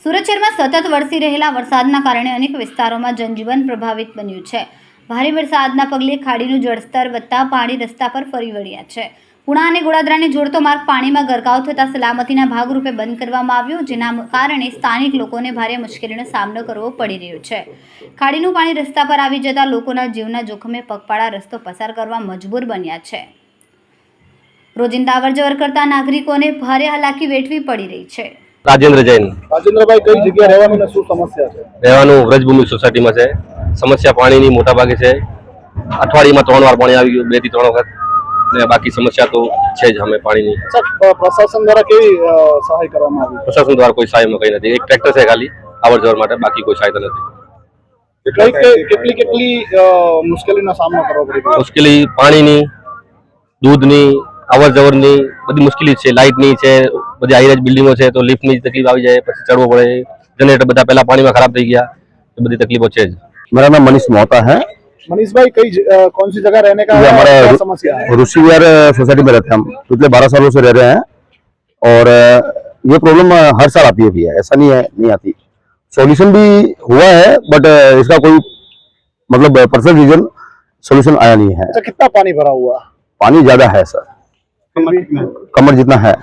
સુરત શહેરમાં સતત વરસી રહેલા વરસાદના કારણે અનેક વિસ્તારોમાં જનજીવન પ્રભાવિત બન્યું છે। ભારે વરસાદના પગલે ખાડીનું જળસ્તર વધતા પાણી રસ્તા પર ફરી વળ્યા છે। પુણા અને ગોડાદરાને જોડતો માર્ગ પાણીમાં ગરકાવ થતાં સલામતીના ભાગરૂપે બંધ કરવામાં આવ્યો, જેના કારણે સ્થાનિક લોકોને ભારે મુશ્કેલીનો સામનો કરવો પડી રહ્યો છે। ખાડીનું પાણી રસ્તા પર આવી જતા લોકોના જીવના જોખમે પગપાળા રસ્તો પસાર કરવા મજબૂર બન્યા છે। રોજિંદા અવરજવર કરતા નાગરિકોને ભારે હાલાકી વેઠવી પડી રહી છે। राजेंद्र जैन राजेंद्र भाई कई जगह રહેવાનું શું સમસ્યા છે? રહેવાનું વ્રજભૂમિ સોસાયટીમાં છે। સમસ્યા પાણીની મોટા ભાગે છે। અઠવાડિયામાં 3 વાર પાણી આવી ગયું, 2 થી 3 વખત, ને બાકી સમસ્યા તો છે જ અમે પાણીની। પ્રશાસન દ્વારા કેવી સહાય કરવામાં આવી? પ્રશાસન દ્વારા કોઈ સહાયમાં કંઈ નથી। એક ટ્રેક્ટર છે ખાલી આવર જવર માટે, બાકી કોઈ સહાયતા નથી। કેટલી મુશ્કેલીનો સામનો કરવો પડી? મુશ્કેલી પાણીની, દૂધની, આવર જવરની બધી મુશ્કેલી છે। લાઇટની છે, બધી હાઈરાઇઝ બિલ્ડિંગો છે તો લિફ્ટની તકલીફ આવી જાય, પછી ચડવો પડે। જનરેટર બધા પહેલા પાણીમાં ખરાબ થઈ ગયા, એ બધી તકલીફો છે જ। मेरा नाम मनीष मोहता है। मनीष भाई कौन सी जगह रहने का हमारा समस्या है? ऋषि विहार सोसाइटी में रहते हैं हम, पिछले 12 सालों से रह रहे हैं और ये प्रॉब्लम हर साल आती है भैया, ऐसा नहीं है नहीं आती। सॉल्यूशन भी हुआ है बट इसका कोई मतलब पर्सनल रीजन सॉल्यूशन आया नहीं है। अच्छा, कितना पानी भरा हुआ? पानी ज्यादा है सर, कमर जितना है।